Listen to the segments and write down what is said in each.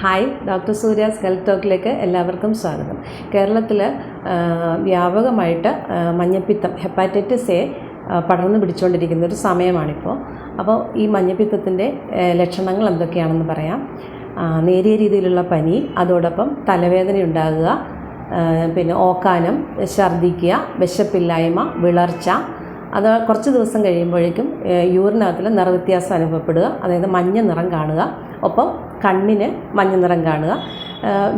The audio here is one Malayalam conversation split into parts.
ഹായ്, ഡോക്ടർ സൂര്യാസ് ഹെൽത്ത് ടോക്കിലേക്ക് എല്ലാവർക്കും സ്വാഗതം. കേരളത്തിൽ വ്യാപകമായിട്ട് മഞ്ഞപ്പിത്തം ഹെപ്പാറ്റൈറ്റിസ് എ പടർന്നു പിടിച്ചുകൊണ്ടിരിക്കുന്ന ഒരു സമയമാണിപ്പോൾ. അപ്പോൾ ഈ മഞ്ഞപ്പിത്തത്തിൻ്റെ ലക്ഷണങ്ങൾ എന്തൊക്കെയാണെന്ന് പറയാം. നേരിയ രീതിയിലുള്ള പനി, അതോടൊപ്പം തലവേദന ഉണ്ടാകുക, പിന്നെ ഓക്കാനം, ഛർദ്ദിക്കുക, വിശപ്പില്ലായ്മ, വിളർച്ച, അത് കുറച്ച് ദിവസം കഴിയുമ്പോഴേക്കും യൂറിനകത്തിൽ നിറവ്യത്യാസം അനുഭവപ്പെടുക, അതായത് മഞ്ഞ നിറം കാണുക, ഒപ്പം കണ്ണിന് മഞ്ഞ നിറം കാണുക.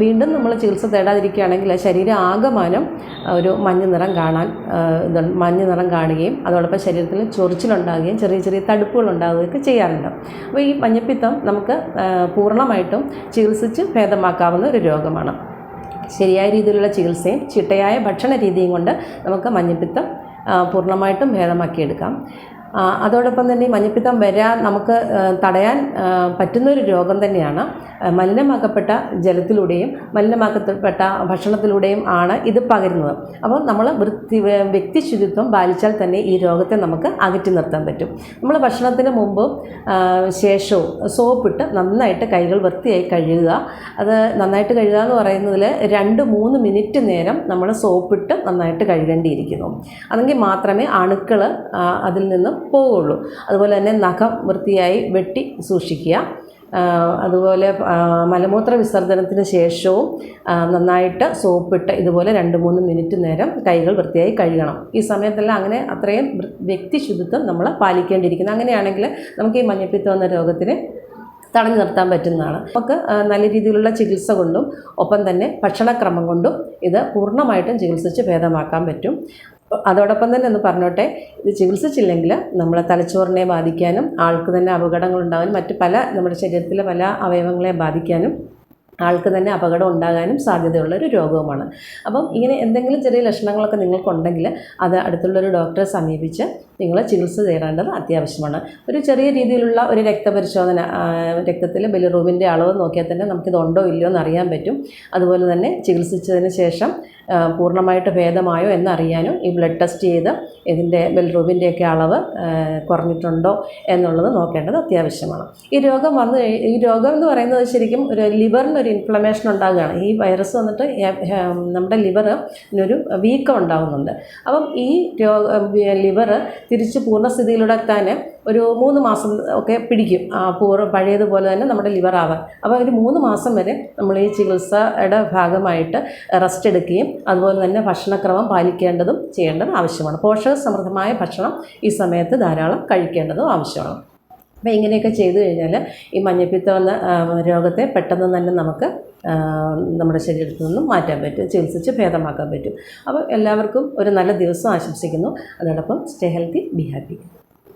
വീണ്ടും നമ്മൾ ചികിത്സ തേടാതിരിക്കുകയാണെങ്കിൽ ശരീരം ആകമാനം ഒരു മഞ്ഞ നിറം കാണുകയും അതോടൊപ്പം ശരീരത്തിൽ ചൊറിച്ചിലുണ്ടാകുകയും ചെറിയ ചെറിയ തടുപ്പുകൾ ഉണ്ടാകുകയൊക്കെ ചെയ്യാറുണ്ട്. അപ്പോൾ ഈ മഞ്ഞപ്പിത്തം നമുക്ക് പൂർണ്ണമായിട്ടും ചികിത്സിച്ച് ഭേദമാക്കാവുന്ന ഒരു രോഗമാണ്. ശരിയായ രീതിയിലുള്ള ചികിത്സയും ചിട്ടയായ ഭക്ഷണ രീതിയും കൊണ്ട് നമുക്ക് മഞ്ഞപ്പിത്തം പൂർണ്ണമായിട്ടും ഭേദമാക്കിയെടുക്കാം. അതോടൊപ്പം തന്നെ ഈ മഞ്ഞപ്പിത്തം വരാൻ നമുക്ക് തടയാൻ പറ്റുന്നൊരു രോഗം തന്നെയാണ്. മലിനമാക്കപ്പെട്ട ജലത്തിലൂടെയും മലിനമാക്കപ്പെട്ട ഭക്ഷണത്തിലൂടെയും ആണ് ഇത് പകരുന്നത്. അപ്പോൾ നമ്മൾ വ്യക്തി ശുചിത്വം പാലിച്ചാൽ തന്നെ ഈ രോഗത്തെ നമുക്ക് അകറ്റി നിർത്താൻ പറ്റും. നമ്മൾ ഭക്ഷണത്തിന് മുമ്പും ശേഷവും സോപ്പിട്ട് നന്നായിട്ട് കൈകൾ വൃത്തിയായി കഴുകുക. അത് നന്നായിട്ട് കഴുകുക എന്ന് പറയുന്നതിൽ 2-3 മിനിറ്റ് നേരം നമ്മൾ സോപ്പിട്ട് നന്നായിട്ട് കഴുകേണ്ടിയിരിക്കുന്നു. അതെങ്കിൽ മാത്രമേ അണുക്കൾ അതിൽ നിന്നും പോവുള്ളൂ. അതുപോലെ തന്നെ നഖം വൃത്തിയായി വെട്ടി സൂക്ഷിക്കുക. അതുപോലെ മലമൂത്ര വിസർജനത്തിന് ശേഷവും നന്നായിട്ട് സോപ്പിട്ട് ഇതുപോലെ 2-3 മിനിറ്റ് നേരം കൈകൾ വൃത്തിയായി കഴുകണം. ഈ സമയത്തെല്ലാം അങ്ങനെ അത്രയും വ്യക്തി ശുചിത്വം നമ്മൾ പാലിക്കേണ്ടിയിരിക്കുന്നു. അങ്ങനെയാണെങ്കിൽ നമുക്ക് ഈ മഞ്ഞപ്പിത്തം എന്ന രോഗത്തിന് തടഞ്ഞു നിർത്താൻ പറ്റുന്നതാണ്. നമുക്ക് നല്ല രീതിയിലുള്ള ചികിത്സ കൊണ്ടും ഒപ്പം തന്നെ ഭക്ഷണക്രമം കൊണ്ടും ഇത് പൂർണ്ണമായിട്ടും ചികിത്സിച്ച് ഭേദമാക്കാൻ പറ്റും. അതോടൊപ്പം തന്നെ ഒന്ന് പറഞ്ഞോട്ടെ, ഇത് ചികിത്സിച്ചില്ലെങ്കിൽ നമ്മളെ തലച്ചോറിനെ ബാധിക്കാനും ആൾക്ക് തന്നെ അപകടങ്ങളുണ്ടാകാനും നമ്മുടെ ശരീരത്തിലെ പല അവയവങ്ങളെ ബാധിക്കാനും ആൾക്ക് തന്നെ അപകടം ഉണ്ടാകാനും സാധ്യതയുള്ളൊരു രോഗവുമാണ്. അപ്പം ഇങ്ങനെ എന്തെങ്കിലും ചെറിയ ലക്ഷണങ്ങളൊക്കെ നിങ്ങൾക്കുണ്ടെങ്കിൽ അത് അടുത്തുള്ളൊരു ഡോക്ടറെ സമീപിച്ച് നിങ്ങൾ ചികിത്സ തേടേണ്ടത് അത്യാവശ്യമാണ്. ഒരു ചെറിയ രീതിയിലുള്ള ഒരു രക്തപരിശോധന, രക്തത്തിൽ ബിലിറൂബിൻ്റെ അളവ് നോക്കിയാൽ തന്നെ നമുക്കിത് ഉണ്ടോ ഇല്ലയോ എന്ന് അറിയാൻ പറ്റും. അതുപോലെ തന്നെ ചികിത്സിച്ചതിന് ശേഷം പൂർണ്ണമായിട്ട് ഭേദമായോ എന്നറിയാനും ഈ ബ്ലഡ് ടെസ്റ്റ് ചെയ്ത് ഇതിൻ്റെ ബിലിറൂബിൻ്റെയൊക്കെ അളവ് കുറഞ്ഞിട്ടുണ്ടോ എന്നുള്ളത് നോക്കേണ്ടത് അത്യാവശ്യമാണ്. ഈ രോഗം എന്ന് പറയുന്നത് ശരിക്കും ഒരു ലിവറിനൊരു ഇൻഫ്ലമേഷൻ ഉണ്ടാകുകയാണ്. ഈ വൈറസ് വന്നിട്ട് നമ്മുടെ ലിവറിനൊരു വീക്കം ഉണ്ടാകുന്നുണ്ട്. അപ്പം ഈ ലിവർ തിരിച്ച് പൂർണ്ണസ്ഥിതിയിലൂടെ എത്താൻ ഒരു 3 മാസം ഒക്കെ പിടിക്കും. പഴയതുപോലെ തന്നെ നമ്മുടെ ലിവർ ആവാൻ. അപ്പോൾ ഒരു 3 മാസം വരെ നമ്മൾ ഈ ചികിത്സയുടെ ഭാഗമായിട്ട് റെസ്റ്റ് എടുക്കുകയും അതുപോലെ തന്നെ ഭക്ഷണക്രമം പാലിക്കേണ്ടതും ചെയ്യേണ്ടതും ആവശ്യമാണ്. പോഷകസമൃദ്ധമായ ഭക്ഷണം ഈ സമയത്ത് ധാരാളം കഴിക്കേണ്ടതും ആവശ്യമാണ്. അപ്പോൾ ഇങ്ങനെയൊക്കെ ചെയ്തു കഴിഞ്ഞാൽ ഈ മഞ്ഞപ്പിത്തം എന്ന രോഗത്തെ പെട്ടെന്ന് തന്നെ നമുക്ക് നമ്മുടെ ശരീരത്തിൽ നിന്നും മാറ്റാൻ പറ്റും, ചികിത്സിച്ച് ഭേദമാക്കാൻ പറ്റും. അപ്പോൾ എല്ലാവർക്കും ഒരു നല്ല ദിവസം ആശംസിക്കുന്നു. അതോടൊപ്പം സ്റ്റേ ഹെൽത്തി, ബി ഹാപ്പി.